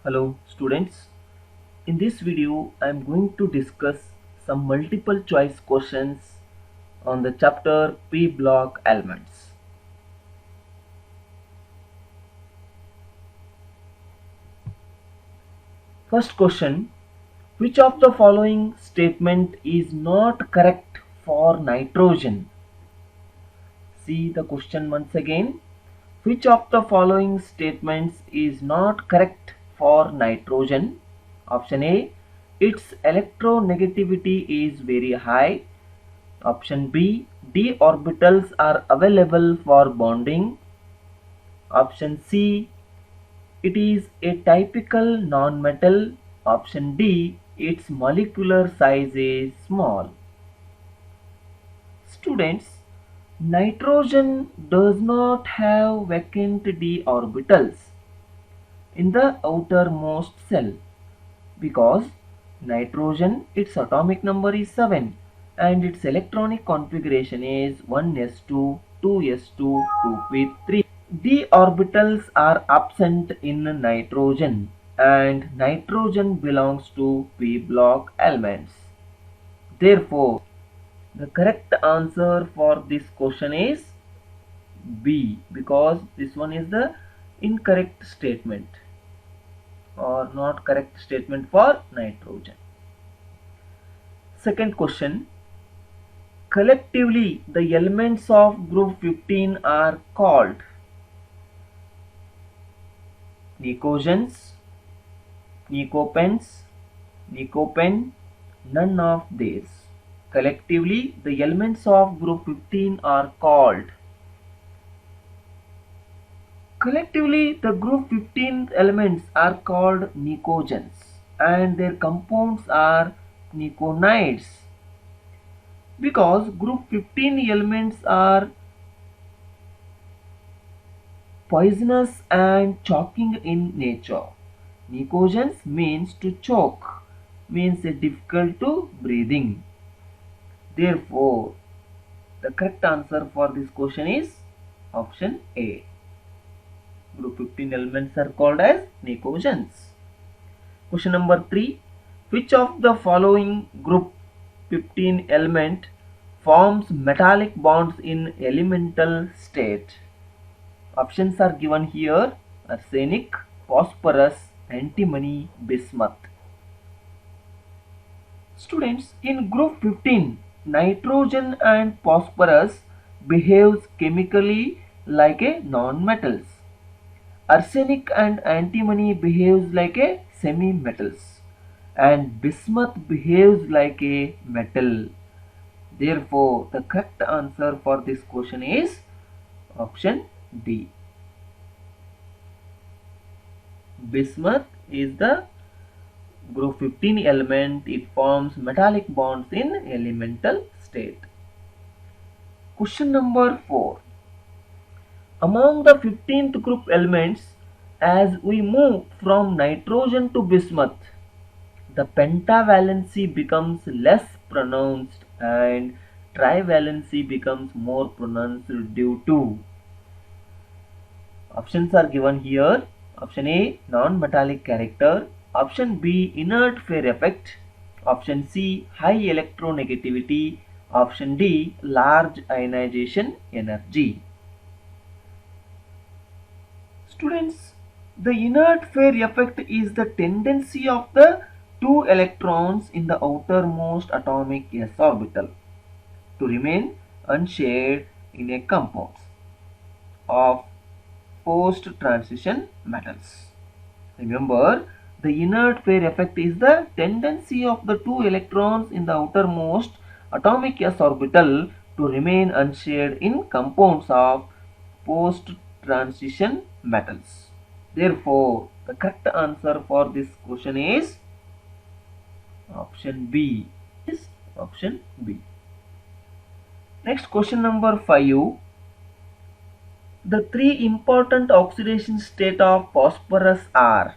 Hello students, in this video I am going to discuss some multiple choice questions on the chapter P block elements. First question, which of the following statement is not correct for nitrogen? See the question once again. Which of the following statements is not correct for nitrogen? Option A, its electronegativity is very high. Option B, d orbitals are available for bonding. Option C, it is a typical nonmetal. Option D, its molecular size is small. Students, nitrogen does not have vacant d orbitals in the outermost shell because nitrogen, its atomic number is 7 and its electronic configuration is 1s2, 2s2, 2p3. D orbitals are absent in nitrogen and nitrogen belongs to p block elements. Therefore, the correct answer for this question is B, because this one is the incorrect statement or not correct statement for nitrogen. Second question, collectively the elements of group 15 are called nicogens, nicopens, nicopen, none of these. Collectively the elements of group 15 are called. Collectively the group 15 elements are called nicogens and their compounds are niconides because group 15 elements are poisonous and choking in nature. Nicogens means to choke, means difficult to breathing. Therefore, the correct answer for this question is option A. Group 15 elements are called as nicogens. Question number 3. Which of the following group 15 element forms metallic bonds in elemental state? Options are given here: arsenic, phosphorus, antimony, bismuth. Students, in group 15, nitrogen and phosphorus behaves chemically like a non-metals. Arsenic and antimony behaves like a semi-metals and bismuth behaves like a metal. Therefore, the correct answer for this question is option D. Bismuth is the group 15 element. It forms metallic bonds in elemental state. Question number 4. Among the 15th group elements, as we move from nitrogen to bismuth, the pentavalency becomes less pronounced and trivalency becomes more pronounced due to. Options are given here. Option A, non-metallic character. Option B, inert fair effect. Option C, high electronegativity. Option D, large ionization energy. Students, the inert fair effect is the tendency of the two electrons in the outermost atomic s orbital to remain unshared in a compound of post-transition metals. Remember, the inert pair effect is the tendency of the two electrons in the outermost atomic s orbital to remain unshared in compounds of post-transition metals. Therefore, the correct answer for this question is option B. Is option B. Next, question number 5. The three important oxidation state of phosphorus are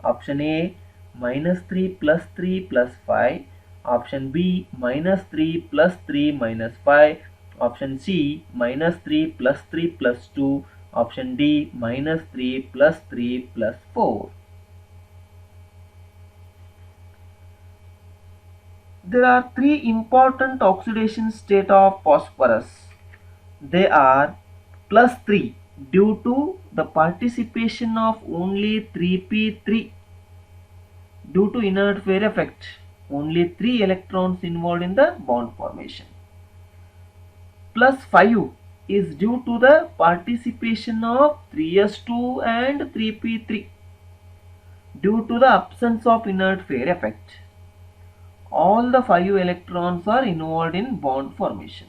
option A -3 +3 +5, option B -3 +3 -5, option C -3 +3 +2, option D -3 +3 +4. There are three important oxidation state of phosphorus. They are plus 3 due to the participation of only 3p3 due to inert wear effect. Only 3 electrons involved in the bond formation. Plus 5 is due to the participation of 3s2 and 3p3 due to the absence of inert wear effect. All the 5 electrons are involved in bond formation.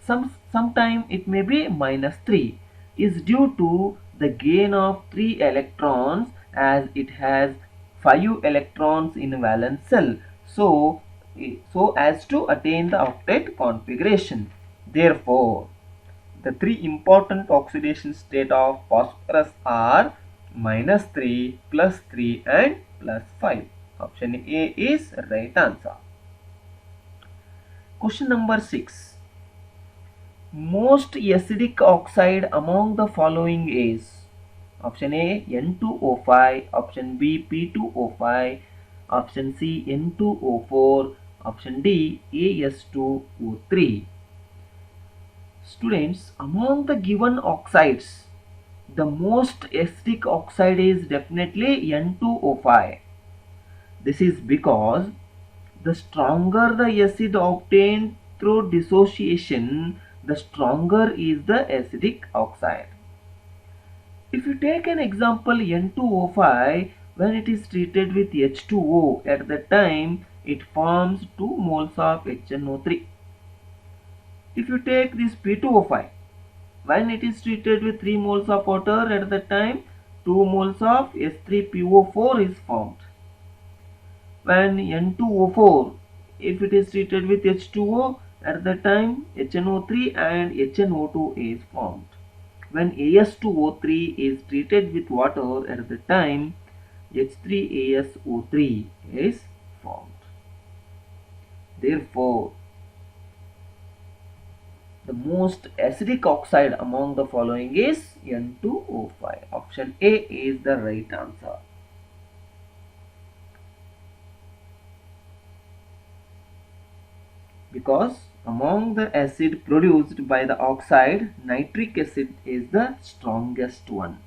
Sometime it may be minus 3 is due to the gain of 3 electrons as it has 5 electrons in valence shell, so as to attain the octet configuration. Therefore, the three important oxidation state of phosphorus are minus 3, plus 3 and plus 5. Option A is right answer. Question number 6. Most acidic oxide among the following is option A N2O5, option B P2O5, option C N2O4, option D AS2O3. Students, among the given oxides, the most acidic oxide is definitely N2O5. This is because the stronger the acid obtained through dissociation, the stronger is the acidic oxide. If you take an example N2O5, when it is treated with H2O, at the time it forms 2 moles of HNO3. If you take this P2O5, when it is treated with 3 moles of water, at the time 2 moles of S3PO4 is formed. When N2O4, if it is treated with H2O, at the time HNO3 and HNO2 is formed. When AS2O3 is treated with water, at the time H3ASO3 is formed. Therefore, the most acidic oxide among the following is N2O5. Option A is the right answer. Because among the acid produced by the oxide, nitric acid is the strongest one.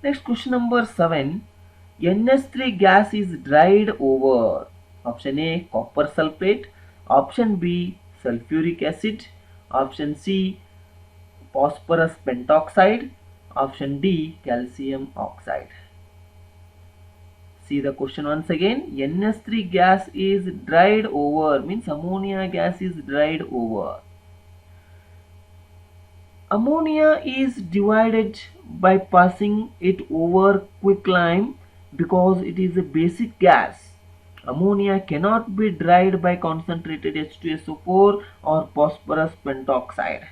Next, question number 7. NS3 gas is dried over. Option A copper sulfate, option B sulfuric acid, option C phosphorus pentoxide, option D calcium oxide. See the question once again. NS3 gas is dried over, means ammonia gas is dried over. Ammonia is divided by passing it over quicklime because it is a basic gas. Ammonia cannot be dried by concentrated H2SO4 or phosphorus pentoxide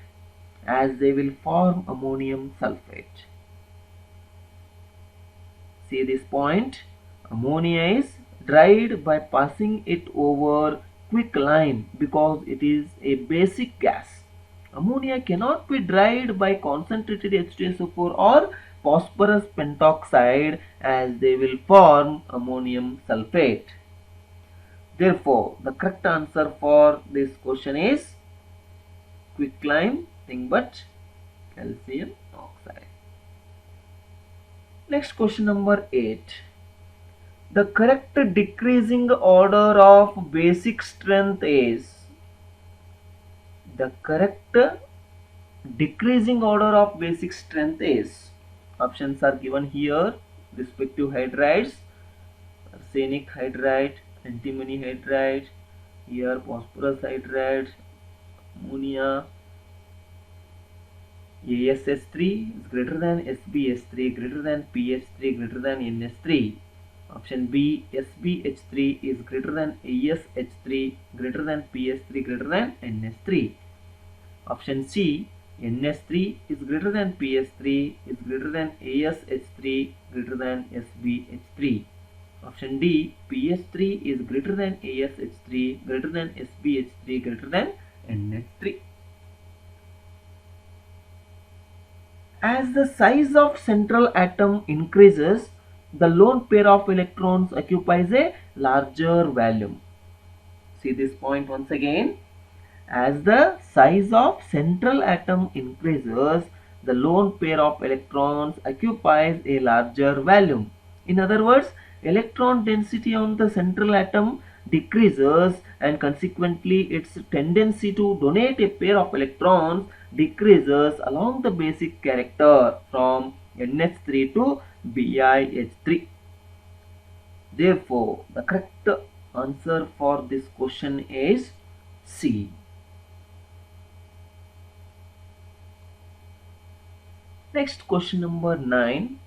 as they will form ammonium sulfate. See this point. Ammonia is dried by passing it over quicklime because it is a basic gas. Ammonia cannot be dried by concentrated H2SO4 or phosphorus pentoxide as they will form ammonium sulfate. Therefore, the correct answer for this question is quicklime, nothing but calcium oxide. Next, question number 8. The correct decreasing order of basic strength is. The correct decreasing order of basic strength is. Options are given here. Respective hydrides: arsenic hydride, antimony hydride, here phosphorus hydride, ammonia. ASH3 is greater than SbH3, greater than PH3, greater than NH3. Option B SbH3 is greater than ASH3, greater than PH3, greater than NH3. Option C NH3 is greater than PH3, is greater than ASH3, greater than SbH3. Option D PH3 is greater than ASH3, greater than SbH3, greater than NH3. As the size of central atom increases, the lone pair of electrons occupies a larger volume. See this point once again. As the size of central atom increases, the lone pair of electrons occupies a larger volume. In other words, electron density on the central atom decreases and consequently its tendency to donate a pair of electrons decreases along the basic character from NH3 to BiH3. Therefore, the correct answer for this question is C. Next, question number 9.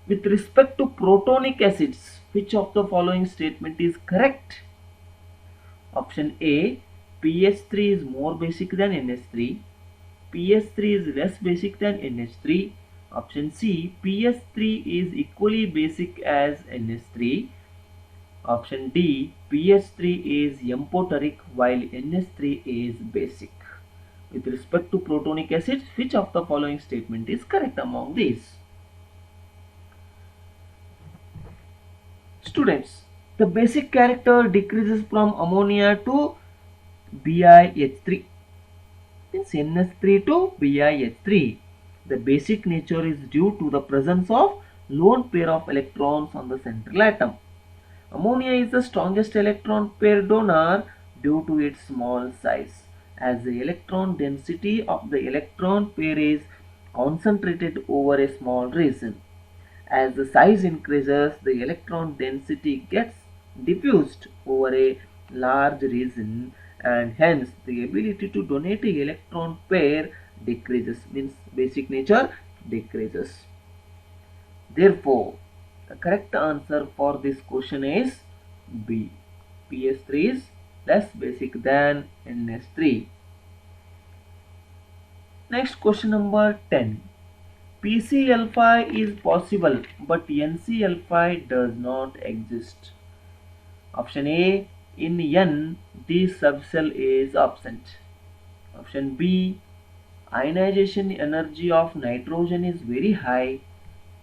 With respect to protonic acids, which of the following statement is correct? Option A, PH3 is more basic than NH3. PH3 is less basic than NH3. Option C, PH3 is equally basic as NH3. Option D, PH3 is amphoteric while NH3 is basic. With respect to protonic acids, which of the following statement is correct among these? Students, the basic character decreases from ammonia to BiH3, means NH3 to BiH3. The basic nature is due to the presence of lone pair of electrons on the central atom. Ammonia is the strongest electron pair donor due to its small size, as the electron density of the electron pair is concentrated over a small region. As the size increases, the electron density gets diffused over a large region and hence the ability to donate an electron pair decreases, means basic nature decreases. Therefore, the correct answer for this question is B. PH3 is less basic than NH3. Next, question number 10. PC alpha is possible but NC alpha does not exist. Option A, in N, D subcell is absent. Option B, ionization energy of nitrogen is very high.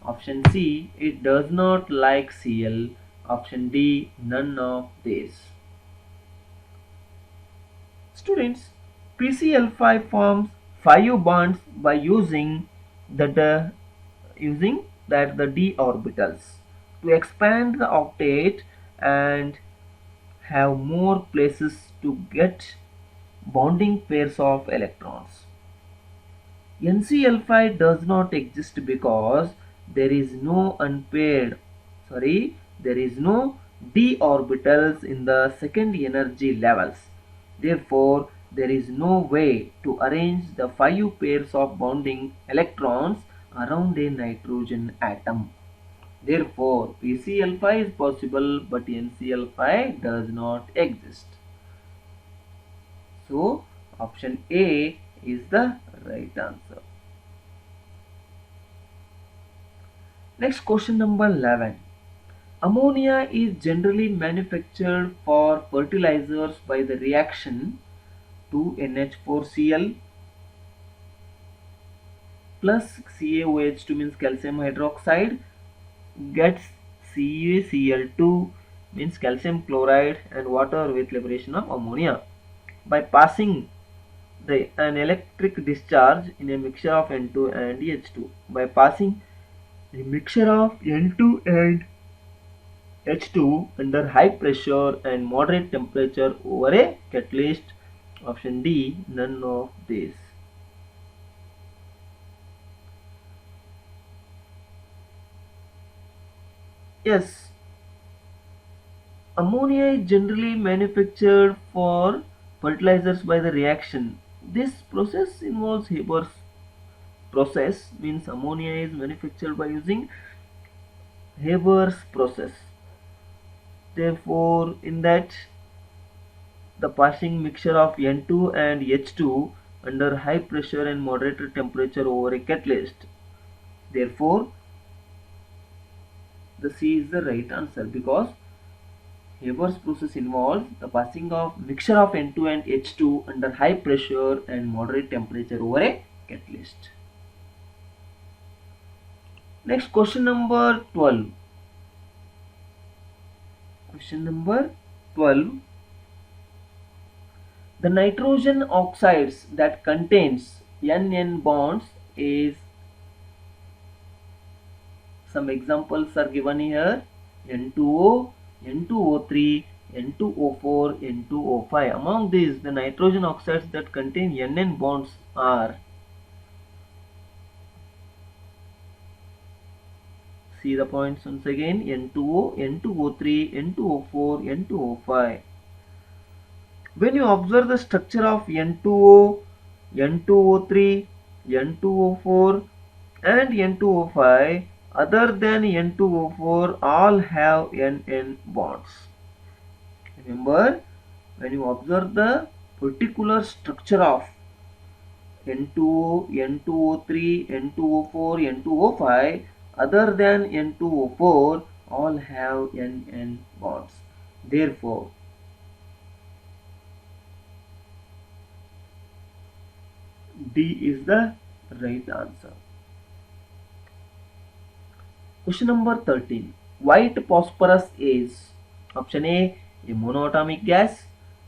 Option C, it does not like Cl. Option D, none of these. Students, PC alpha forms 5 bonds by using the d orbitals to expand the octet and have more places to get bonding pairs of electrons. NC alpha does not exist because there is no there is no d orbitals in the second energy levels. Therefore, there is no way to arrange the 5 pairs of bonding electrons around a nitrogen atom. Therefore, PC alpha is possible but NC alpha does not exist. So, option A is the right answer. Next, question number 11. Ammonia is generally manufactured for fertilizers by the reaction 2NH4Cl plus CaOH2 means calcium hydroxide gets CaCl2 means calcium chloride and water with liberation of ammonia by passing an electric discharge in a mixture of N2 and H2. By passing a mixture of N2 and H2 under high pressure and moderate temperature over a catalyst. Option D, none of these. Yes, ammonia is generally manufactured for fertilizers by the reaction. This process involves Haber's process, means ammonia is manufactured by using Haber's process. Therefore, in that the passing mixture of N2 and H2 under high pressure and moderate temperature over a catalyst. Therefore, the C is the right answer because Haber's process involves the passing of mixture of N2 and H2 under high pressure and moderate temperature over a catalyst. Next, question number 12. Question number 12. The nitrogen oxides that contains NN bonds is, some examples are given here: N2O, N2O3, N2O4, N2O5. Among these, the nitrogen oxides that contain NN bonds are, see the points once again: N2O, N2O3, N2O4, N2O5. When you observe the structure of N2O, N2O3, N2O4 and N2O5, other than N2O4, all have NN bonds. Remember, when you observe the particular structure of N2O, N2O3, N2O4, N2O5, other than N2O4, all have NN bonds. Therefore, D is the right answer. Question number 13. White phosphorus is, option A, a monoatomic gas,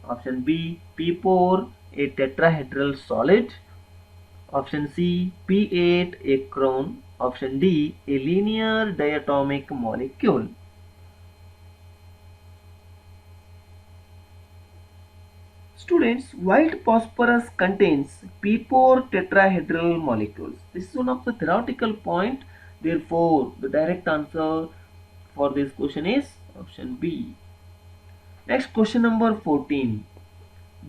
option B, P4, a tetrahedral solid, option C, P8, a chrome, option D, a linear diatomic molecule. Students, white phosphorus contains P4 tetrahedral molecules. This is one of the theoretical point. Therefore, the direct answer for this question is option B. Next, question number 14.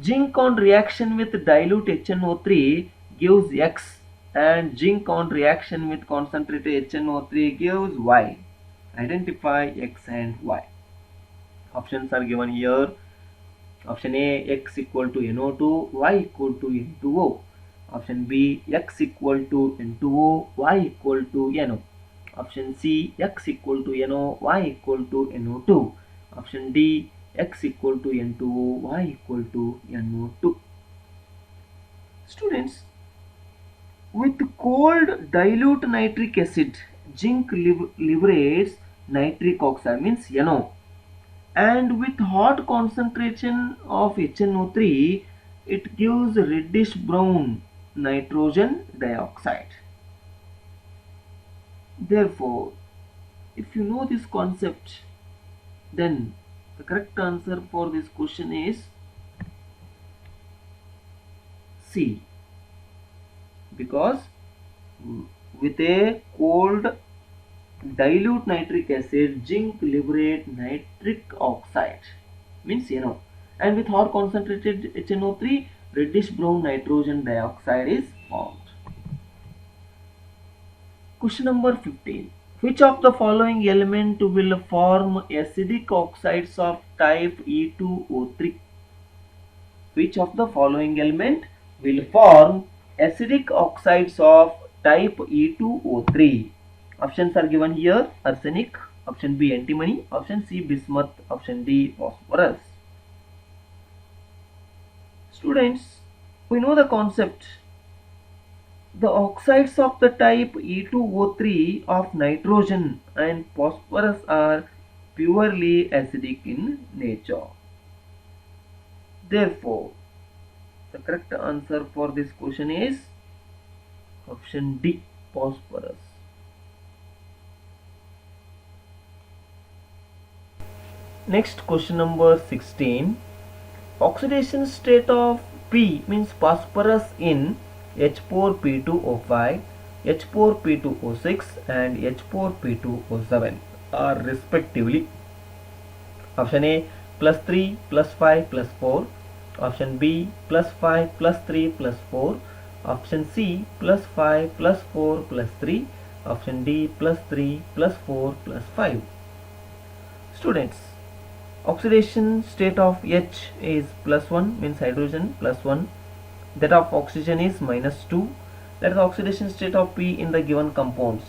Zinc on reaction with dilute HNO3 gives X and zinc on reaction with concentrated HNO3 gives Y. Identify X and Y. Options are given here. Option A, X equal to NO2, Y equal to N2O. Option B, X equal to N2O, Y equal to NO. Option C, X equal to NO, Y equal to NO2. Option D, X equal to N2O, Y equal to NO2. Students, with cold dilute nitric acid, zinc liberates nitric oxide, means NO. And with hot concentration of HNO3, it gives reddish brown nitrogen dioxide. Therefore, if you know this concept, then the correct answer for this question is C, because with a cold dilute nitric acid, zinc liberate nitric oxide, means NO, and with hot concentrated HNO3, reddish brown nitrogen dioxide is formed. Question number 15. Which of the following element will form acidic oxides of type E2O3? Which of the following element will form acidic oxides of type E2O3? Options are given here: arsenic, option B antimony, option C bismuth, option D phosphorus. Students, we know the concept. The oxides of the type E2O3 of nitrogen and phosphorus are purely acidic in nature. Therefore, the correct answer for this question is option D, phosphorus. Next, question number 16. Oxidation state of P, means phosphorus, in H4P2O5, H4P2O6 and H4P2O7 are respectively: option A +3 +5 +4, option B +5 +3 +4, option C +5 +4 +3, option D +3 +4 +5. Students, oxidation state of H is +1, means hydrogen +1. That of oxygen is -2. That is the oxidation state of P in the given compounds.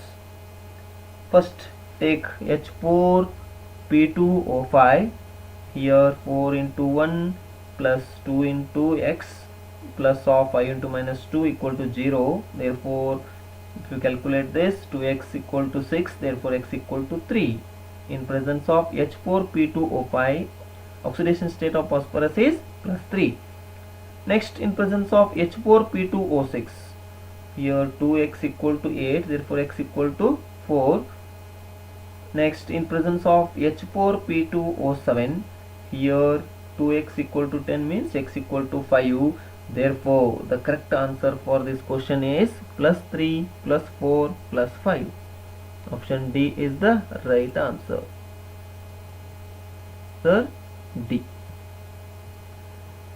First, take H4P2O5. Here 4 into 1 plus 2 into X plus of 5 into -2 equal to 0. Therefore, if you calculate this, 2x equal to 6. Therefore, x equal to 3. In presence of H4P2O5, oxidation state of phosphorus is +3. Next, in presence of H4P2O6, here 2x equal to 8, therefore x equal to 4. Next, in presence of H4P2O7, here 2x equal to 10 means x equal to 5. Therefore, the correct answer for this question is plus 3 plus 4 plus 5. Option D is the right answer. Sir, D.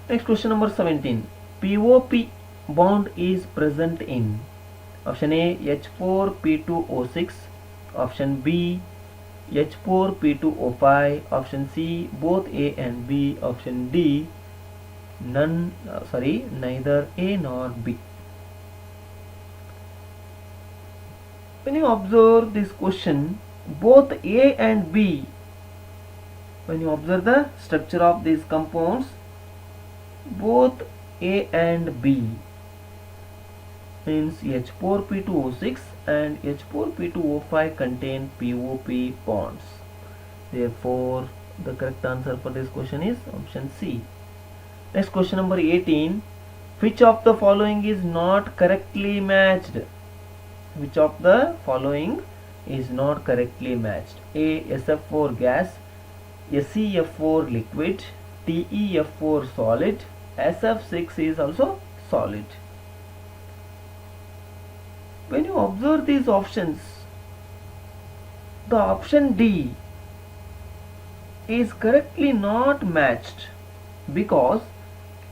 Next, question number 17. POP bond is present in option A H4P2O6, option B H4P2O5, option C both A and B, option D neither A nor B. When you observe this question, both A and B, when you observe the structure of these compounds, both A and B means H4P2O6 and H4P2O5 contain POP bonds. Therefore, the correct answer for this question is option C. Next, question number 18. Which of the following is not correctly matched? Which of the following is not correctly matched? A. SF4 gas, SeF4 liquid, TeF4 solid, SF6 is also solid. When you observe these options, the option D is correctly not matched because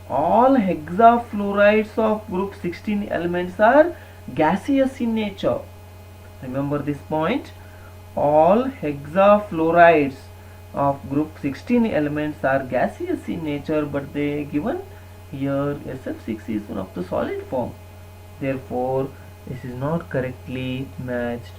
all hexafluorides of group 16 elements are gaseous in nature. Remember this point. All hexafluorides of group 16 elements are gaseous in nature, but they given here SF6 is one of the solid form. Therefore, this is not correctly matched.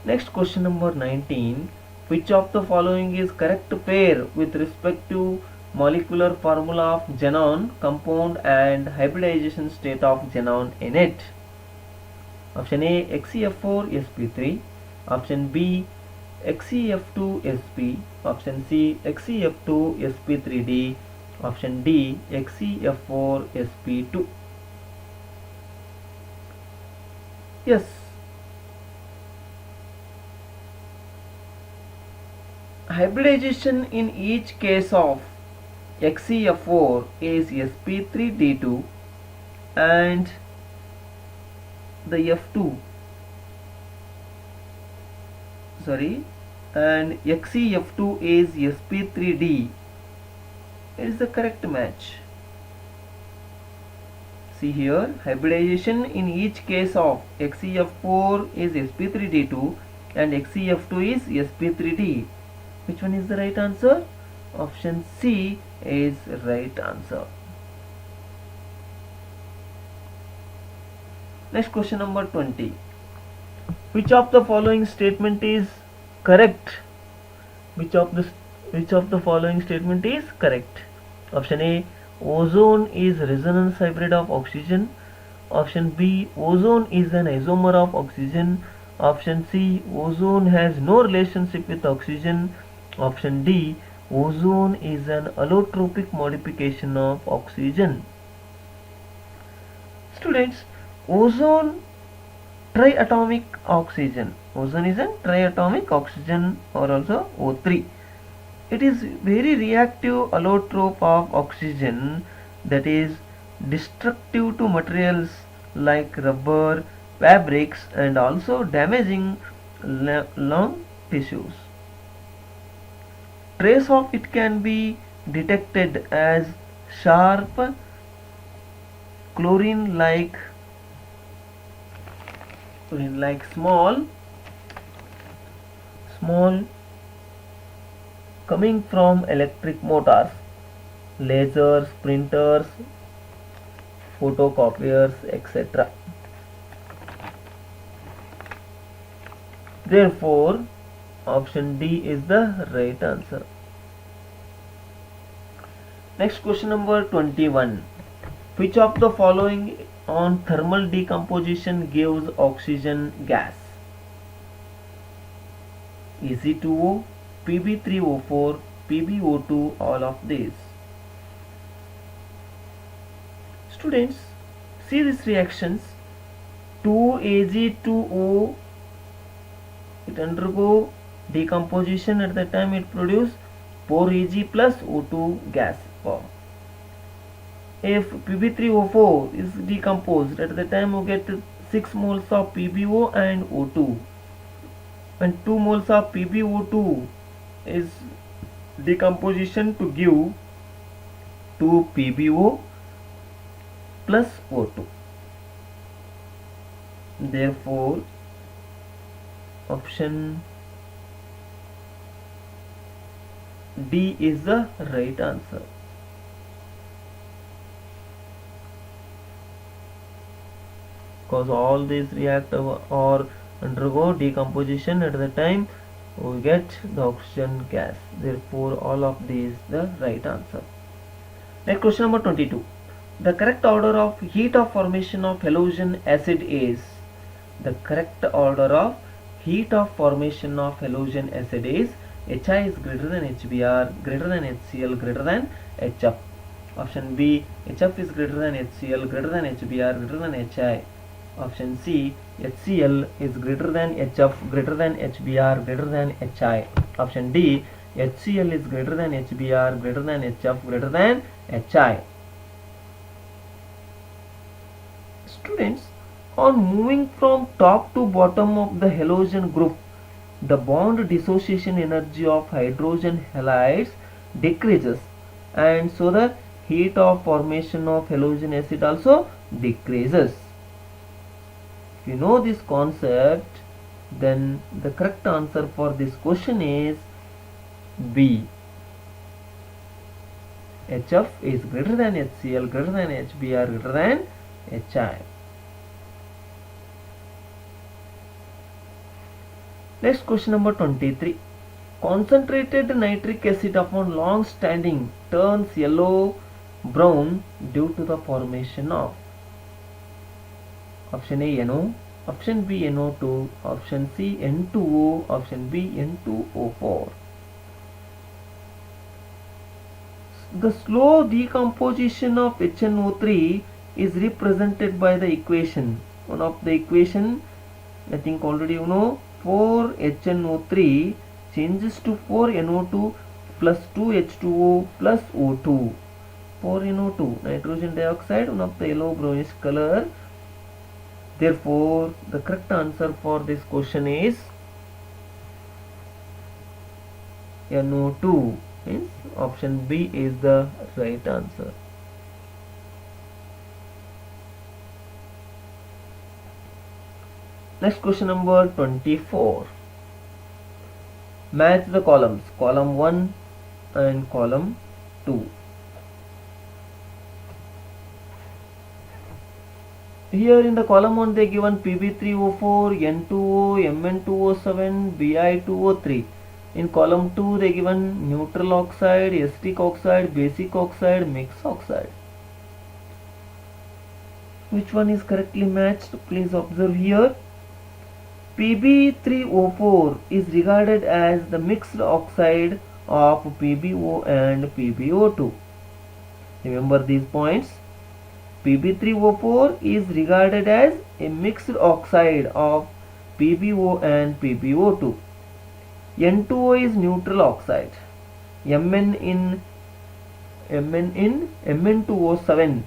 Next, question number 19. Which of the following is correct pair with respect to molecular formula of xenon compound and hybridization state of xenon in it? Option A XeF4sp3, option B XeF2sp, option C XeF2sp3d, option D XeF4sp2. Yes, hybridization in each case of XeF4 is sp3d2 and the F2 and XeF2 is sp3d. It is the correct match. See here, hybridization in each case of XeF4 is sp3d2 and XeF2 is sp3d. Which one is the right answer? Option C is right answer. Next, question number 20. Which of the following statement is correct? Which of the following statement is correct? Option A, ozone is resonance hybrid of oxygen. Option B, ozone is an isomer of oxygen. Option C, ozone has no relationship with oxygen. Option D, ozone is an allotropic modification of oxygen. Students, ozone triatomic oxygen. Ozone is a triatomic oxygen or also O3. It is very reactive allotrope of oxygen, that is destructive to materials like rubber, fabrics, and also damaging lung tissues. Trace of it can be detected as sharp chlorine like small coming from electric motors, lasers, printers, photocopiers, etc. Therefore, option D is the right answer. Next, question number 21. Which of the following on thermal decomposition gives oxygen gas? Ag2O, Pb3O4, PbO2, all of these. Students, see these reactions. 2Ag2O, it undergo decomposition. At the time it produce 4Ag plus O2 gas form. If Pb3O4 is decomposed, at the time we get 6 moles of PbO and O2, and 2 moles of PbO2 is decomposition to give 2 PbO plus O2. Therefore, option D is the right answer. Because all these react or undergo decomposition, at the time we get the oxygen gas. Therefore, all of these the right answer. Next question number 22. The correct order of heat of formation of halogen acid is, the correct order of heat of formation of halogen acid is HI is greater than HBr, greater than HCl, greater than HF. Option B, HF is greater than HCl, greater than HBr, greater than HI. Option C, HCl is greater than HF, greater than HBr, greater than HI. Option D, HCl is greater than HBr, greater than HF, greater than HI. Students, on moving from top to bottom of the halogen group, the bond dissociation energy of hydrogen halides decreases, and so the heat of formation of halogen acid also decreases. If you know this concept, then the correct answer for this question is B. HF is greater than HCl, greater than HBr, greater than HI. Next question number 23. Concentrated nitric acid upon long standing turns yellow brown due to the formation of option A NO, option B NO2, option C N2O, option B N2O4. The slow decomposition of HNO3 is represented by the equation. One of the equation, I think already you know, 4HNO3 changes to 4NO2 plus 2H2O plus O2. 4NO2, nitrogen dioxide, one of the yellow brownish color. Therefore, the correct answer for this question is NO2. Means option B is the right answer. Next question number 24. Match the columns, column 1 and column 2. Here in the column 1 they given Pb3O4, N2O, Mn2O7, Bi2O3. In column 2 they given neutral oxide, acetic oxide, basic oxide, mixed oxide. Which one is correctly matched? Please observe here. Pb3O4 is regarded as the mixed oxide of PbO and PbO2. Remember these points. Pb3O4 is regarded as a mixed oxide of PbO and PbO2. N2O is neutral oxide. Mn2O7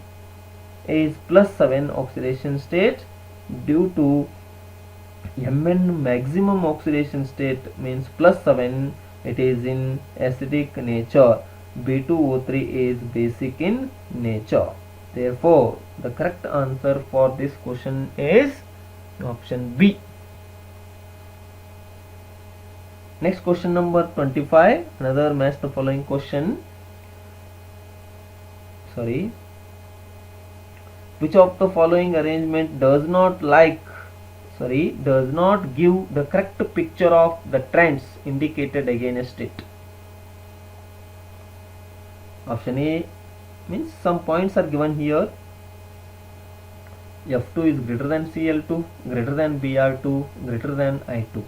is plus 7 oxidation state due to Mn maximum oxidation state means plus 7, it is in acidic nature. B2O3 is basic in nature. Therefore, the correct answer for this question is option B. Next question number 25, another match the following question. Which of the following arrangement does not give the correct picture of the trends indicated against it? Option A means some points are given here. F2 is greater than Cl2, greater than Br2, greater than I2.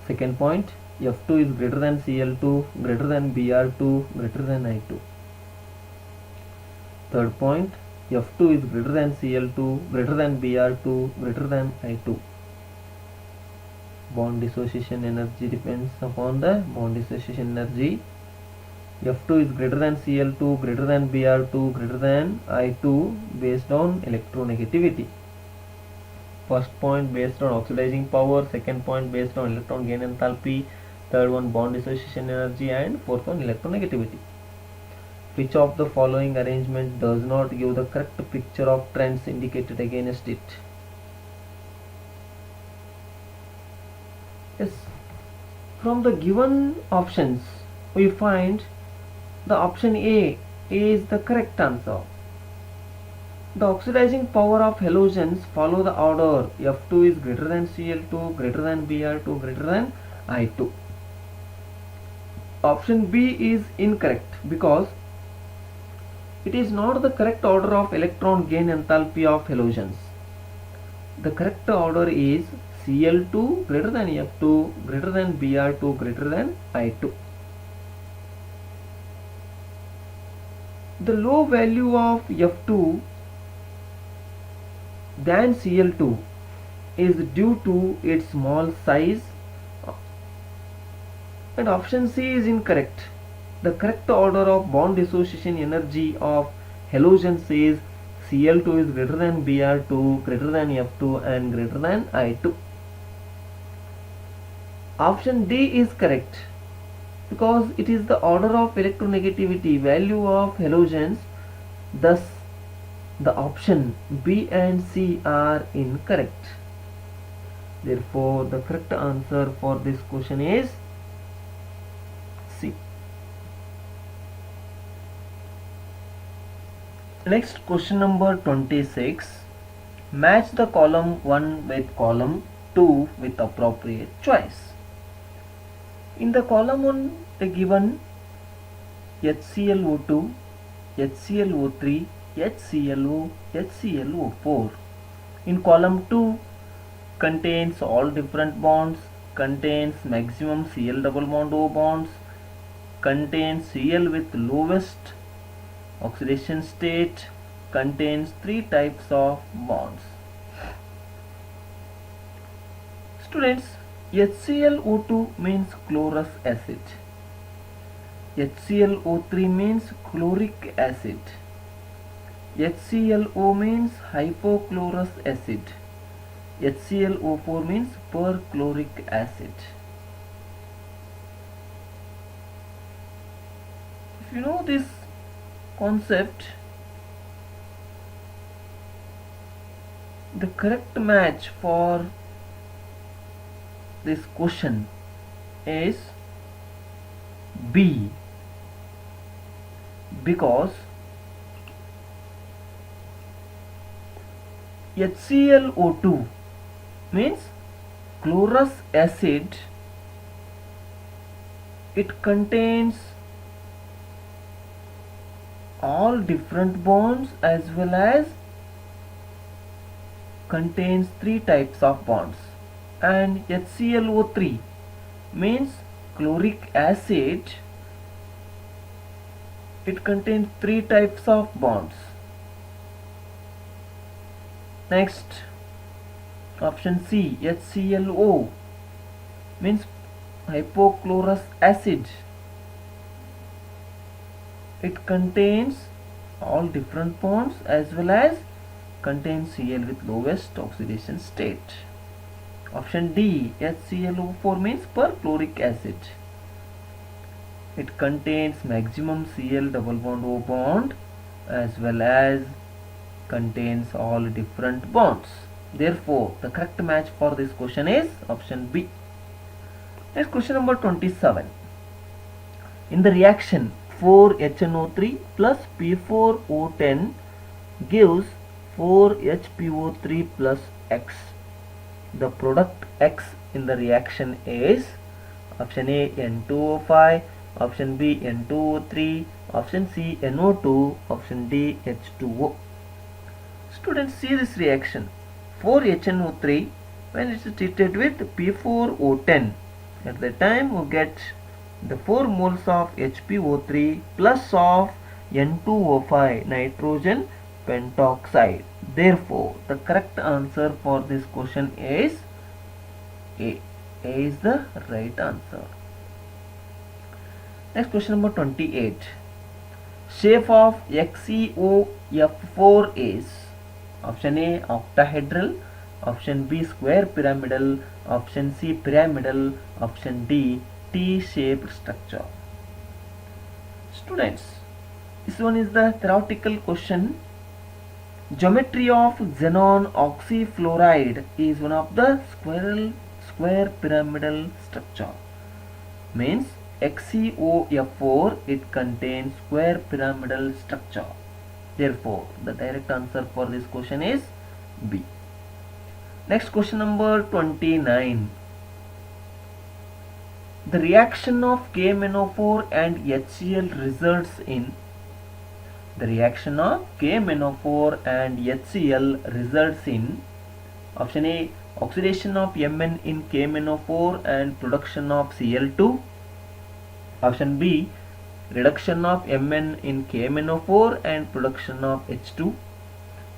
Second point, F2 is greater than Cl2, greater than Br2, greater than I2. Third point, F2 is greater than Cl2, greater than Br2, greater than I2. Bond dissociation energy depends upon the bond dissociation energy. F2 is greater than Cl2, greater than Br2, greater than I2 based on electronegativity. First point based on oxidizing power, second point based on electron gain enthalpy, third one bond dissociation energy, and fourth one electronegativity. Which of the following arrangement does not give the correct picture of trends indicated against it? Yes, from the given options we find the option A is the correct answer. The oxidizing power of halogens follow the order F2 is greater than Cl2, greater than Br2, greater than I2. Option B is incorrect because it is not the correct order of electron gain enthalpy of halogens. The correct order is Cl2 greater than F2, greater than Br2, greater than I2. The low value of F2 than Cl2 is due to its small size, and option C is incorrect. The correct order of bond dissociation energy of halogens is Cl2 is greater than Br2, greater than F2, and greater than I2. Option D is correct because it is the order of electronegativity value of halogens. Thus the option B and C are incorrect. Therefore the correct answer for this question is C. Next, question number 26. Match the column 1 with column 2 with appropriate choice. In the column 1 the given HClO2, HClO3, HClO, HClO4. In column 2 contains all different bonds, contains maximum Cl double bond O bonds, contains Cl with lowest oxidation state, contains 3 types of bonds. Students, HClO2 means chlorous acid, HClO3 means chloric acid, HClO means hypochlorous acid, HClO4 means perchloric acid. If you know this concept, the correct match for this question is B, because HClO2 means chlorous acid. It contains all different bonds as well as contains 3 types of bonds, and HClO3 means chloric acid. It contains 3 types of bonds. Next, option C, HClO means hypochlorous acid. It contains all different bonds as well as contains Cl with lowest oxidation state. Option D, HClO4 means perchloric acid. It contains maximum Cl double bond O bond as well as contains all different bonds. Therefore the correct match for this question is option B. Next, question number 27. In the reaction 4HNO3 plus P4O10 gives 4HPO3 plus X. The product X in the reaction is option A N2O5, option B N2O3, option C NO2, option D H2O. Students, see this reaction. 4HNO3 when it is treated with P4O10, at the time we get the 4 moles of HPO3 plus of N2O5, nitrogen pentoxide. Therefore, the correct answer for this question is A. A is the right answer. Next question number 28. Shape of XeOF4 is option A octahedral, option B square pyramidal, option C pyramidal, option D T-shaped structure. Students, this one is the theoretical question. Geometry of xenon oxyfluoride is one of the square pyramidal structure. Means XeOF4, it contains square pyramidal structure. Therefore, the direct answer for this question is B. Next question number 29. The reaction of KMnO4 and HCl results in option A oxidation of Mn in KMnO4 and production of Cl2, option B reduction of Mn in KMnO4 and production of H2,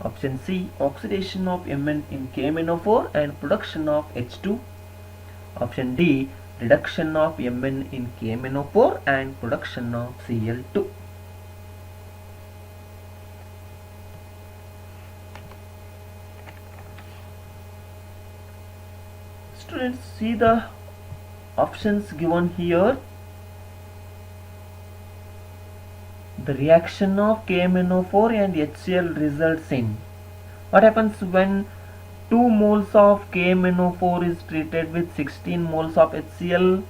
option C oxidation of Mn in KMnO4 and production of H2, option D reduction of Mn in KMnO4 and production of Cl2. Students, see the options given here. The reaction of KMnO4 and HCl results in. What happens when 2 moles of KMnO4 is treated with 16 moles of HCl?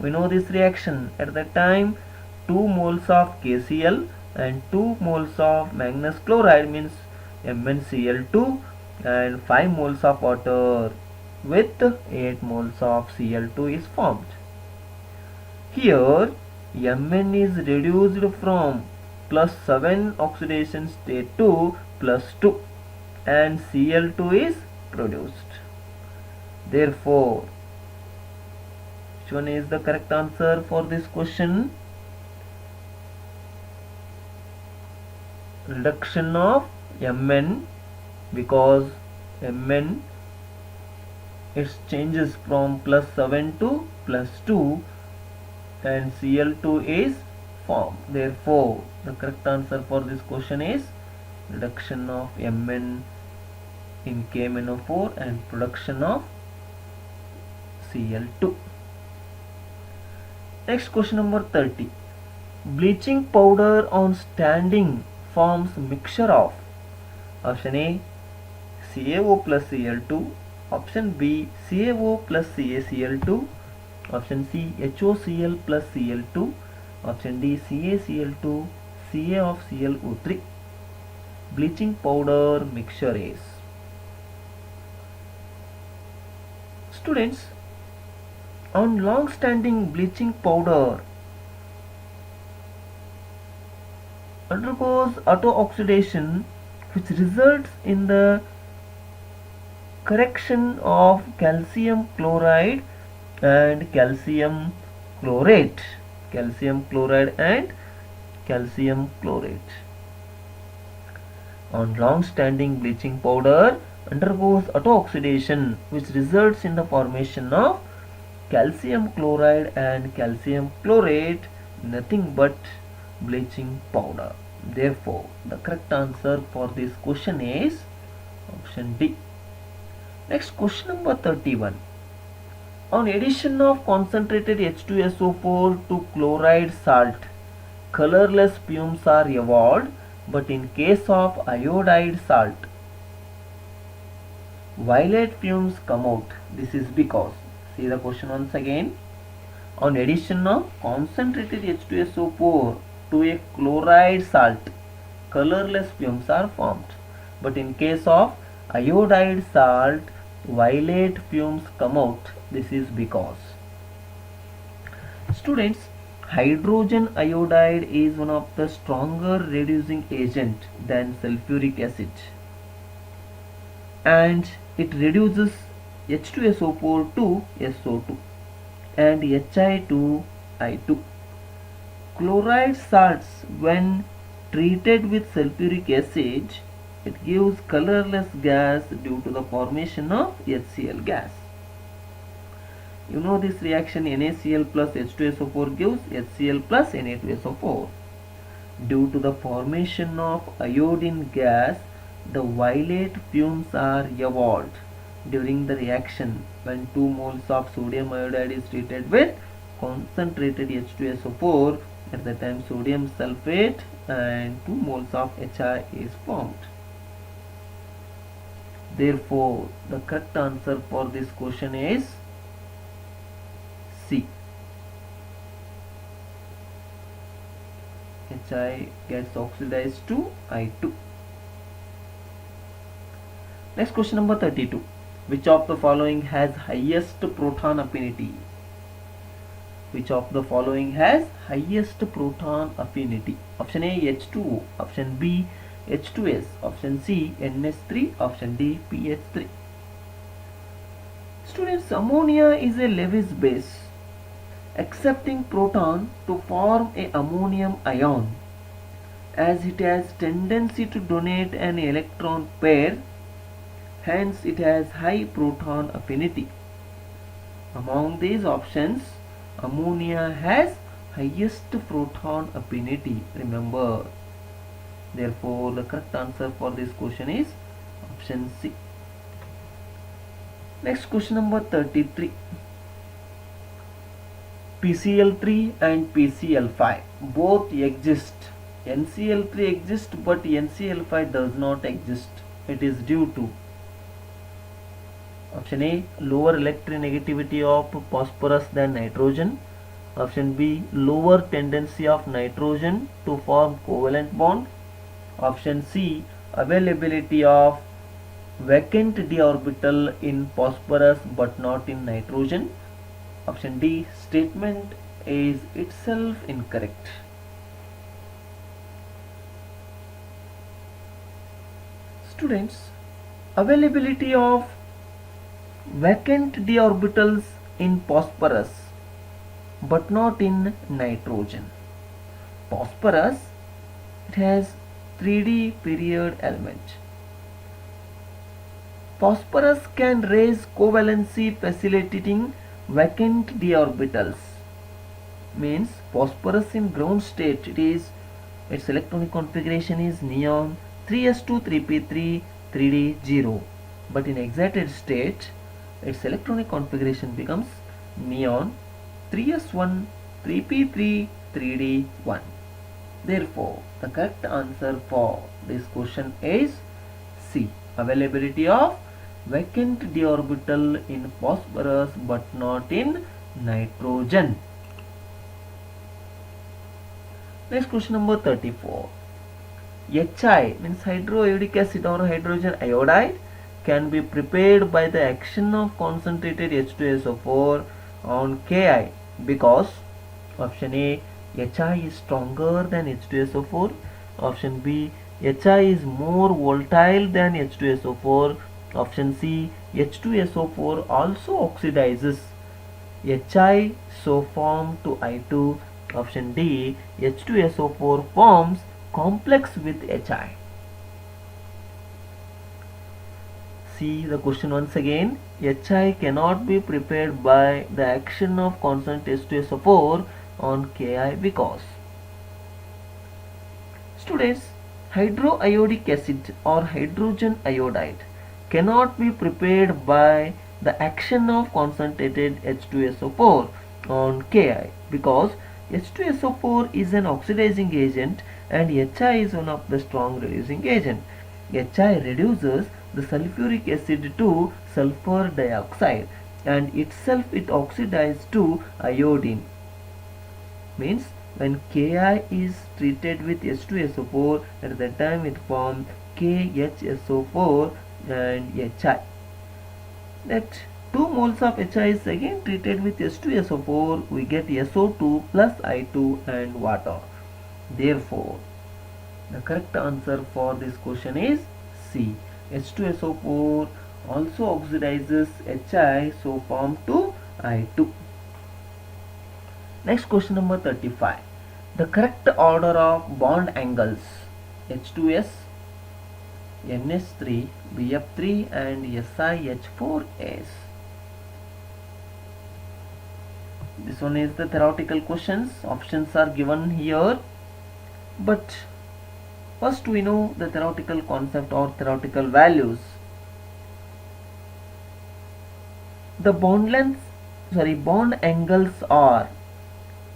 We know this reaction. At that time 2 moles of KCl and 2 moles of manganese chloride means MnCl2 and 5 moles of water with 8 moles of Cl2 is formed. Here Mn is reduced from +7 oxidation state to +2 and Cl2 is produced. Therefore, which one is the correct answer for this question? Reduction of Mn, because Mn it changes from +7 to +2 and Cl2 is formed. Therefore, the correct answer for this question is reduction of Mn in KMnO4 and production of Cl2. Next question number 30. Bleaching powder on standing forms mixture of option A CaO plus Cl2, option B CaO plus CaCl2, option C HOCl plus Cl2, option D CaCl2 Ca of ClO3. Bleaching powder mixture is. Students, on long standing bleaching powder undergoes auto-oxidation, which results in the correction of calcium chloride and calcium chlorate. On long standing bleaching powder undergoes auto-oxidation, which results in the formation of calcium chloride and calcium chlorate, nothing but bleaching powder. Therefore, the correct answer for this question is option D. Next, question number 31. On addition of concentrated H2SO4 to chloride salt, colorless fumes are evolved, but in case of iodide salt, violet fumes come out. This is because, see the question once again. On addition of concentrated H2SO4 to a chloride salt, colorless fumes are formed, but in case of iodide salt, violet fumes come out. This is because, students, hydrogen iodide is one of the stronger reducing agent than sulfuric acid, and it reduces H2SO4 to SO2 and Hi to I2. Chloride salts, when treated with sulfuric acid, it gives colorless gas due to the formation of HCl gas. You know this reaction NaCl plus H2SO4 gives HCl plus Na2SO4. Due to the formation of iodine gas, the violet fumes are evolved during the reaction when 2 moles of sodium iodide is treated with concentrated H2SO4. At the time sodium sulfate and 2 moles of HI is formed. Therefore, the correct answer for this question is C. HI gets oxidized to I2. Next question number 32. Which of the following has highest proton affinity? Which of the following has highest proton affinity? Option A H2O, option B H2S, option C NH3, option D PH3. Students, ammonia is a Lewis base accepting proton to form a ammonium ion, as it has tendency to donate an electron pair, hence it has high proton affinity. Among these options, ammonia has highest proton affinity, remember. Therefore, the correct answer for this question is option C. Next question number 33. PCl3 and PCl5 both exist. NCl3 exists but NCl5 does not exist. It is due to option A lower electronegativity of phosphorus than nitrogen, option B lower tendency of nitrogen to form covalent bond, option C availability of vacant d orbital in phosphorus but not in nitrogen, option D statement is itself incorrect. Students, availability of vacant d orbitals in phosphorus but not in nitrogen. Phosphorus, it has 3d period element. Phosphorus can raise covalency facilitating vacant d orbitals. Means phosphorus in ground state, its electronic configuration is neon 3s2 3p3 3d0, but in excited state its electronic configuration becomes neon 3s1 3p3 3d1. Therefore, the correct answer for this question is C. Availability of vacant d orbital in phosphorus but not in nitrogen. Next question number 34. HI means hydroiodic acid or hydrogen iodide can be prepared by the action of concentrated H2SO4 on Ki because option A HI is stronger than H2SO4, option B HI is more volatile than H2SO4, option C H2SO4 also oxidizes HI so form to I2, option D H2SO4 forms complex with HI. See the question once again. HI cannot be prepared by the action of constant H2SO4 on Ki because students, hydroiodic acid or hydrogen iodide cannot be prepared by the action of concentrated H2SO4 on Ki because H2SO4 is an oxidizing agent and HI is one of the strong reducing agent. HI reduces the sulfuric acid to sulfur dioxide and itself it oxidizes to iodine. Means when Ki is treated with H2SO4, at that time it forms KHSO4 and HI. That 2 moles of HI is again treated with H2SO4, we get SO2 plus I2 and water. Therefore, the correct answer for this question is C. H2SO4 also oxidizes HI, so form to I2. Next question number 35. The correct order of bond angles H2S, NS3, BF3 and SiH4S. This one is the theoretical questions. Options are given here, but first we know the theoretical concept or theoretical values. The bond angles are,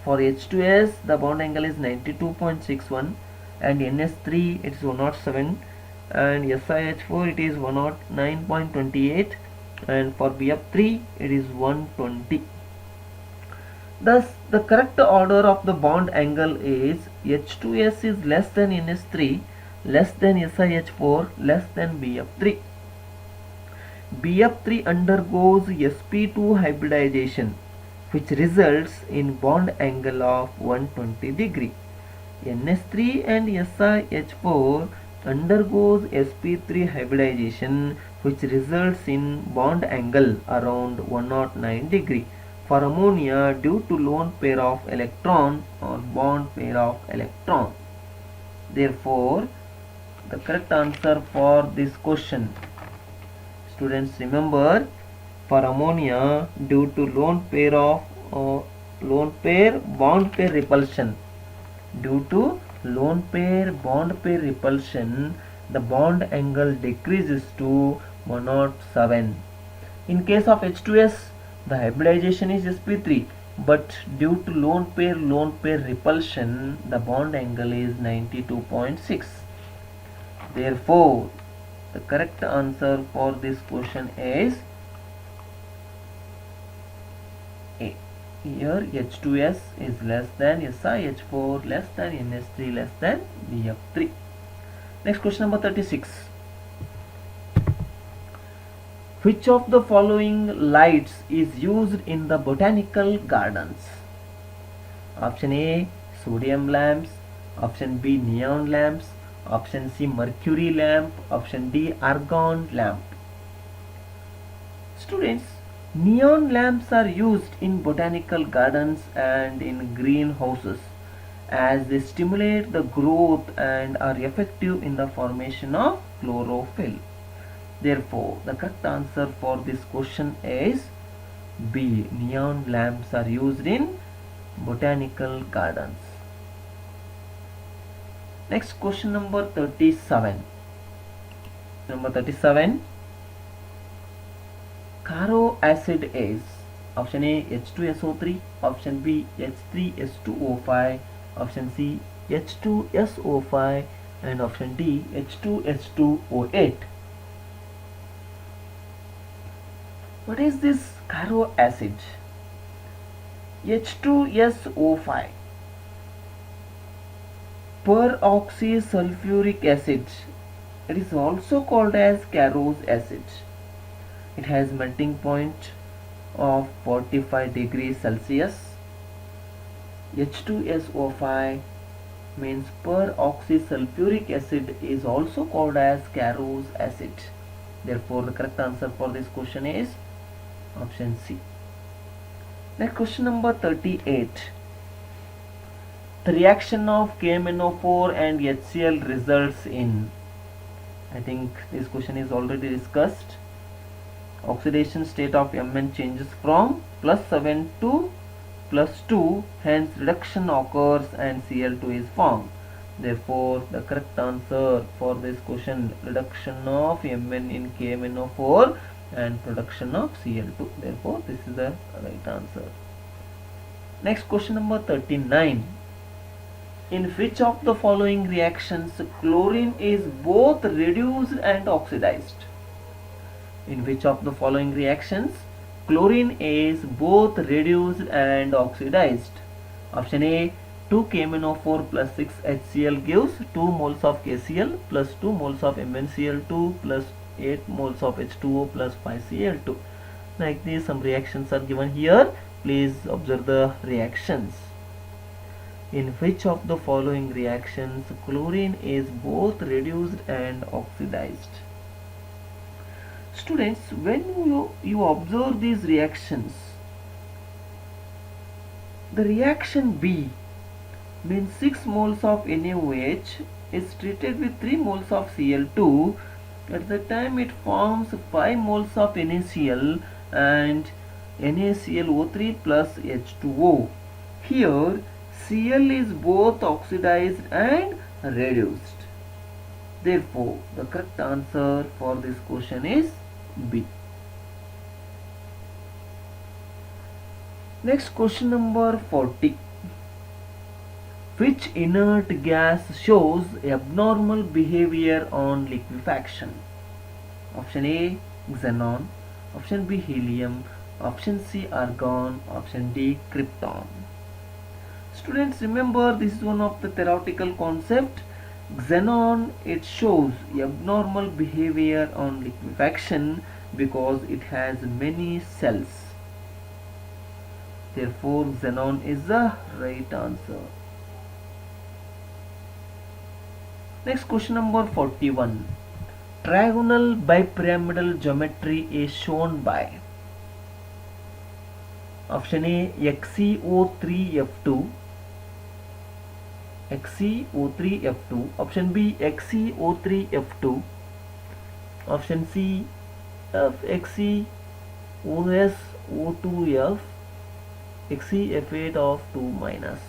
for H2S the bond angle is 92.61 and NS3 it is 107 and SiH4 it is 109.28 and for BF3 it is 120. Thus the correct order of the bond angle is H2S is less than NS3, less than SiH4, less than BF3. BF3 undergoes sp2 hybridization which results in bond angle of 120 degree. NS3 and SiH4 undergoes sp3 hybridization which results in bond angle around 109 degree. For ammonia, due to lone pair of electron or bond pair of electron. Therefore, the correct answer for this question, students remember, for ammonia due to lone pair bond pair repulsion, due to lone pair bond pair repulsion, the bond angle decreases to 107. In case of H2S, the hybridization is sp3, but due to lone pair repulsion, the bond angle is 92.6. Therefore, the correct answer for this question is A. Here H2S is less than SiH4, less than NS3, less than BF3. Next question number 36. Which of the following lights is used in the botanical gardens? Option A, sodium lamps. Option B, neon lamps. Option C, mercury lamp. Option D, argon lamp. Students, neon lamps are used in botanical gardens and in greenhouses as they stimulate the growth and are effective in the formation of chlorophyll. Therefore, the correct answer for this question is B. Neon lamps are used in botanical gardens. Next question number 37. Number 37. Caro acid is option A H2SO3, option B H3S2O5, option C H2SO5 and option D H2S2O8. What is this Caro acid? H2SO5, peroxysulfuric acid. It is also called as Caro's acid. It has melting point of 45 degrees Celsius. H2SO5 means peroxysulfuric acid is also called as Caro's acid. Therefore, the correct answer for this question is option C. Next question number 38. The reaction of KMnO4 and HCl results in, I think this question is already discussed. Oxidation state of Mn changes from +7 to +2, hence reduction occurs and Cl2 is formed. Therefore, the correct answer for this question, reduction of Mn in KMnO4 and production of Cl2. Therefore, this is the right answer. Next question number 39. In which of the following reactions chlorine is both reduced and oxidized? In which of the following reactions chlorine is both reduced and oxidized? Option A, 2 KMnO4 plus 6 HCl gives 2 moles of KCl plus 2 moles of MnCl2 plus 8 moles of H2O plus 5 Cl2. Like this, some reactions are given here. Please observe the reactions. In which of the following reactions chlorine is both reduced and oxidized? Students, when you observe these reactions, the reaction B means 6 moles of NaOH is treated with 3 moles of Cl2, at the time it forms 5 moles of NaCl and NaClO3 plus H2O. Here Cl is both oxidized and reduced. Therefore, the correct answer for this question is B. Next, question number 40. Which inert gas shows abnormal behavior on liquefaction? Option A, xenon. Option B, helium. Option C, argon. Option D, krypton. Students, remember, this is one of the theoretical concept. Xenon, it shows abnormal behavior on liquefaction because it has many cells. Therefore, xenon is the right answer. Next, question number 41. Trigonal bipyramidal geometry is shown by option A, XeO3F2, XeO3F2, option B, XeO3F2, option C, XeOSO2F, XeF8 of 2 minus.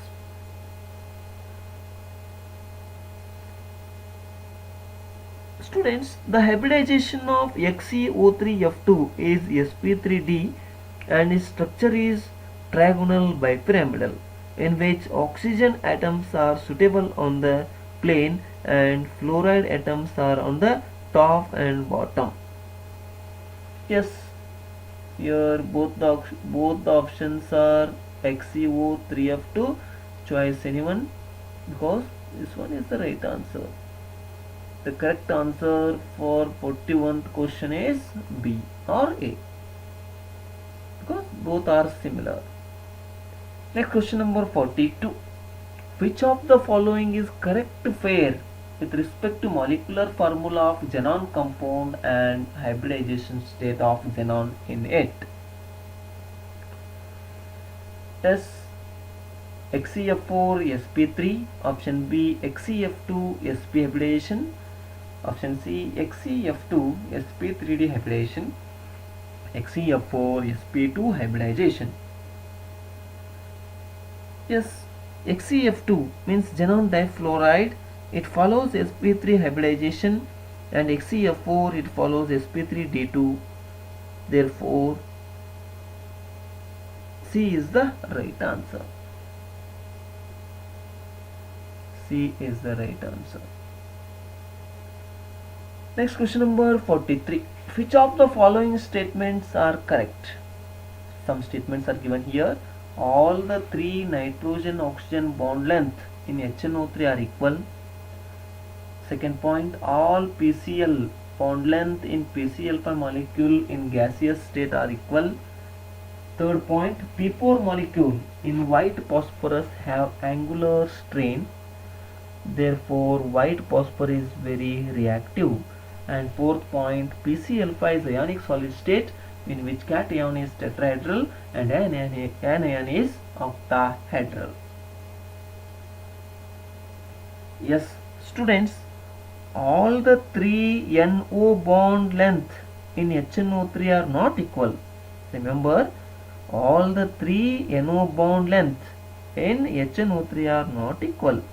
Students, the hybridization of XeO3F2 is sp3d and its structure is trigonal bipyramidal, in which oxygen atoms are suitable on the plane and fluoride atoms are on the top and bottom. Yes, here both the options are XeO3F2. Choice anyone, because this one is the right answer. The correct answer for 41st question is B or A, because both are similar. Next, question number 42. Which of the following is correct pair with respect to molecular formula of xenon compound and hybridization state of xenon in it? S, XeF4 sp3, option B, XeF2 sp hybridization, option C, XeF2 sp3d hybridization, XeF4 sp2 hybridization. Yes, XeF2 means xenon difluoride, it follows sp3 hybridization, and XeF4 it follows sp3d2. Therefore, C is the right answer. C is the right answer. Next, question number 43. Which of the following statements are correct? Some statements are given here. All the 3 nitrogen oxygen bond length in HNO3 are equal. Second point, all PCl bond length in PCl5 molecule in gaseous state are equal. Third point, P4 molecule in white phosphorus have angular strain. Therefore, white phosphorus is very reactive. And fourth point, PCl5 is ionic solid state in which cation is tetrahedral and anion is octahedral. Yes, students, all the 3 NO bond length in HNO3 are not equal. Remember, all the 3 NO bond length in HNO3 are not equal.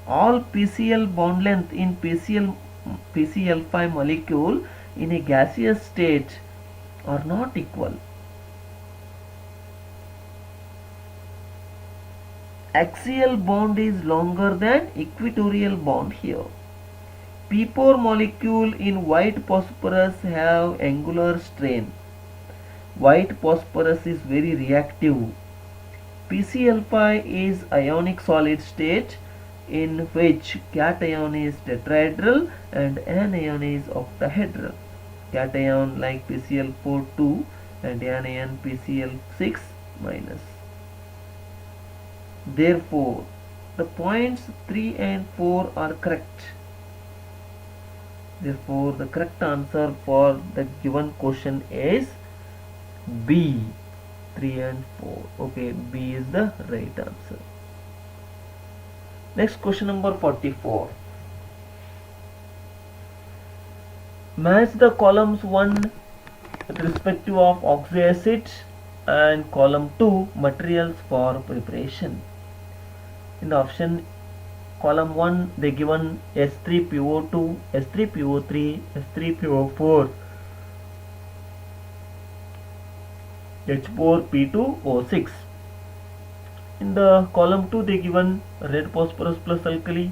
All PCl bond length in PCl5 molecule in a gaseous state are not equal. Axial bond is longer than equatorial bond here. P4 molecule in white phosphorus have angular strain. White phosphorus is very reactive. PCl5 is ionic solid state in which cation is tetrahedral and anion is octahedral. Cation like PCl4 2 and anion PCl6 minus. Therefore, the points 3 and 4 are correct. Therefore, the correct answer for the given question is B, 3 and 4. Okay, B is the right answer. Next, question number 44. Match the columns 1 with respect to of oxy acid and column 2 materials for preparation. In the option column 1 they given S3PO2, S3PO3, S3PO4, H4P2O6. In the column 2 they given red phosphorus plus alkali,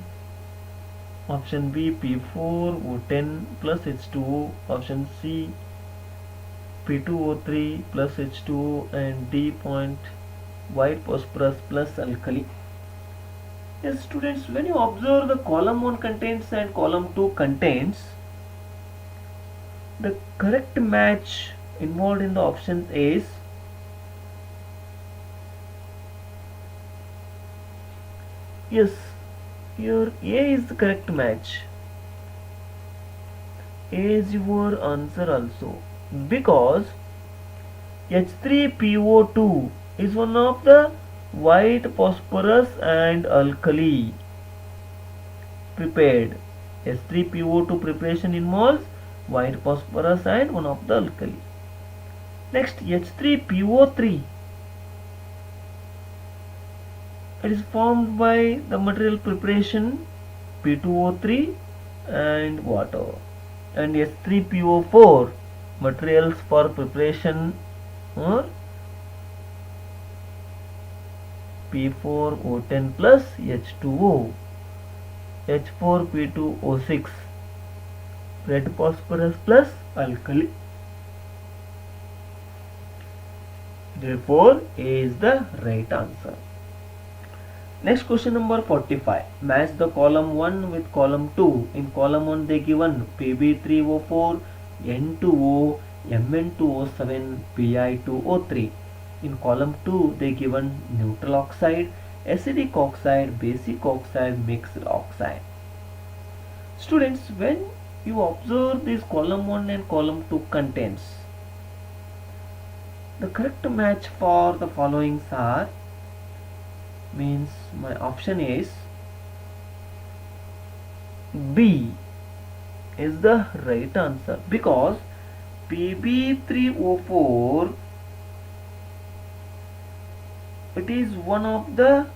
option B P4O10 plus H2O, option C P2O3 plus H2O, and D point white phosphorus plus alkali. Yes, students, when you observe the column 1 contains and column 2 contains, the correct match involved in the options is yes, here A is the correct match. A is your answer also, because H3PO2 is one of the white phosphorus and alkali prepared. H3PO2 preparation involves white phosphorus and one of the alkali. Next, H3PO3, it is formed by the material preparation P2O3 and water, and H3PO4 materials for preparation or P4O10 plus H2O, H4P2O6, red phosphorus plus alkali. Therefore, A is the right answer. Next, question number 45. Match the column 1 with column 2. In column 1 they given Pb3O4, N2O, Mn2O7, Pi2O3. In column 2 they given neutral oxide, acidic oxide, basic oxide, mixed oxide. Students, when you observe this column 1 and column 2 contents, the correct match for the following are, means my option is B is the right answer, because Pb3O4, it is one of the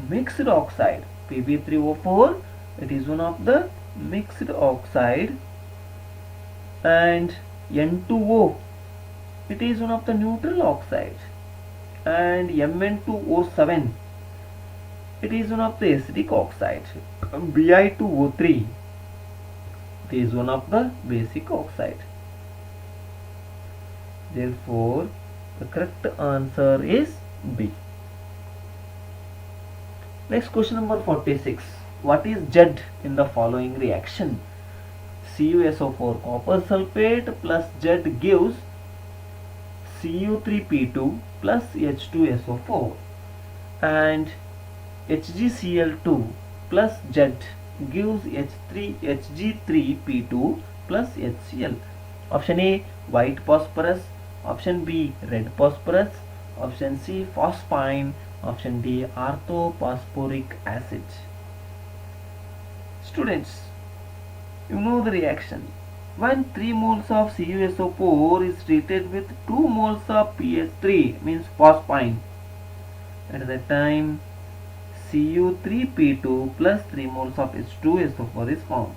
mixed oxide. Pb3O4, it is one of the mixed oxide, and N2O, it is one of the neutral oxide, and Mn2O7, it is one of the acidic oxide. Bi2O3, it is one of the basic oxide. Therefore, the correct answer is B. Next, question number 46. What is Z in the following reaction? CuSO4 copper sulfate plus Z gives Cu3P2 plus H2SO4, and HgCl2 plus Z gives Hg3P2 plus HCl. Option A white phosphorus, option B red phosphorus, option C phosphine, option D orthophosphoric acid. Students, you know the reaction. When 3 moles of CuSO4 is treated with 2 moles of PH3, means phosphine, at that time Cu3P2 plus 3 moles of H2SO4 is formed.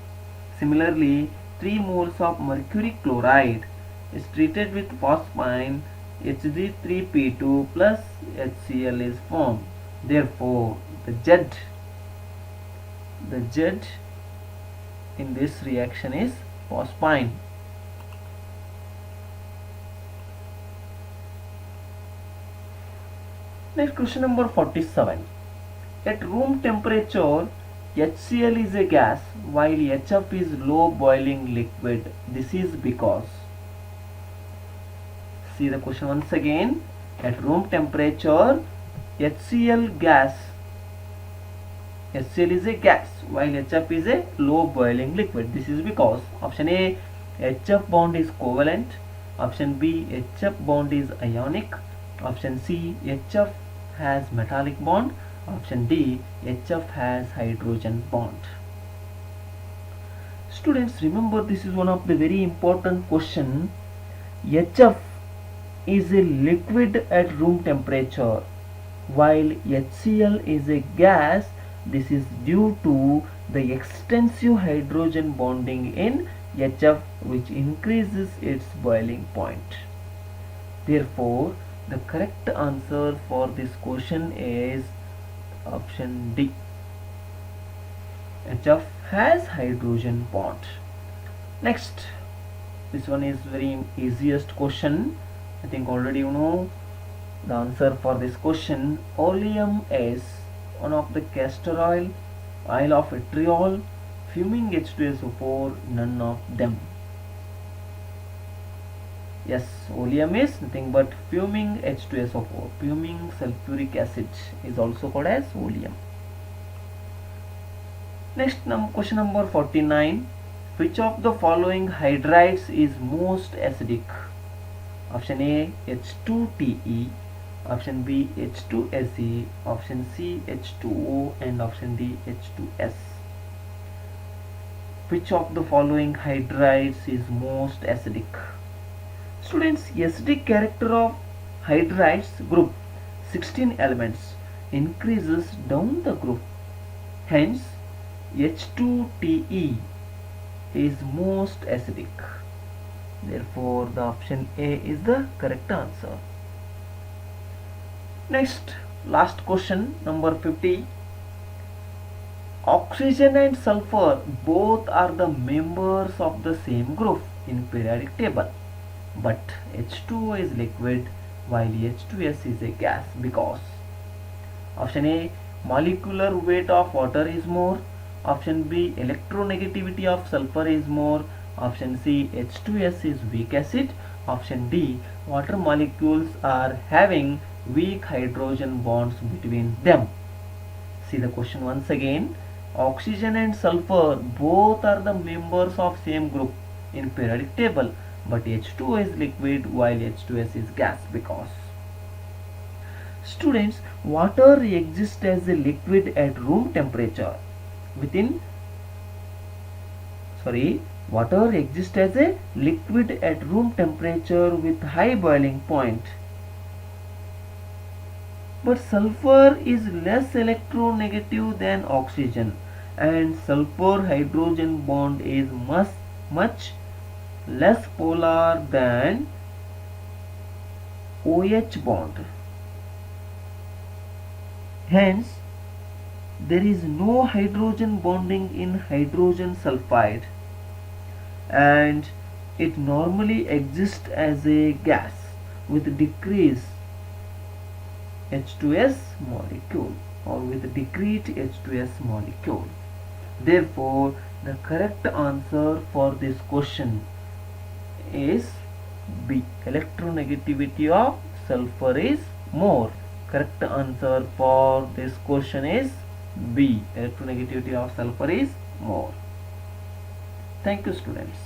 Similarly, 3 moles of mercury chloride is treated with phosphine, Hg3P2 plus HCl is formed. Therefore, the Z in this reaction is phosphine. Next, question number 47. At room temperature, HCl is a gas while HF is low boiling liquid. This is because, see the question once again. At room temperature, HCl is a gas while HF is a low boiling liquid. This is because, option A HF bond is covalent, option B HF bond is ionic, option C HF has metallic bond, option D HF has hydrogen bond. Students, remember this is one of the very important question. HF is a liquid at room temperature while HCl is a gas. This is due to the extensive hydrogen bonding in HF, which increases its boiling point. Therefore, the correct answer for this question is option D. HF has hydrogen bond. Next, this one is very easiest question. I think already you know the answer for this question. Oleum is one of the castor oil, oil of vitriol, fuming H2SO4, none of them. Yes, oleum is nothing but fuming H2SO4. Fuming sulfuric acid is also called as oleum. Next, question number 49. Which of the following hydrides is most acidic? Option A H2TE, option B H2SE, option C H2O, and option D H2S. Which of the following hydrides is most acidic? Students, acidic character of hydrides group 16 elements increases down the group. Hence, H2TE is most acidic. Therefore, the option A is the correct answer. Next, last question, number 50. Oxygen and sulfur both are the members of the same group in periodic table, but H2O is liquid while H2S is a gas because option A, molecular weight of water is more, option B, electronegativity of sulfur is more, option C, H2S is weak acid, option D, water molecules are having weak hydrogen bonds between them. See the question once again. Oxygen and sulfur both are the members of same group in periodic table, but H2O is liquid while H2S is gas because students, water exists as a liquid at room temperature water exists as a liquid at room temperature with high boiling point, but sulfur is less electronegative than oxygen, and sulfur hydrogen bond is much less polar than OH bond. Hence, there is no hydrogen bonding in hydrogen sulfide, and it normally exists as a gas with decreased H2S molecule or with decreased H2S molecule. Therefore, the correct answer for this question is B. Electronegativity of sulfur is more. Correct answer for this question is B. Electronegativity of sulfur is more. Thank you, students.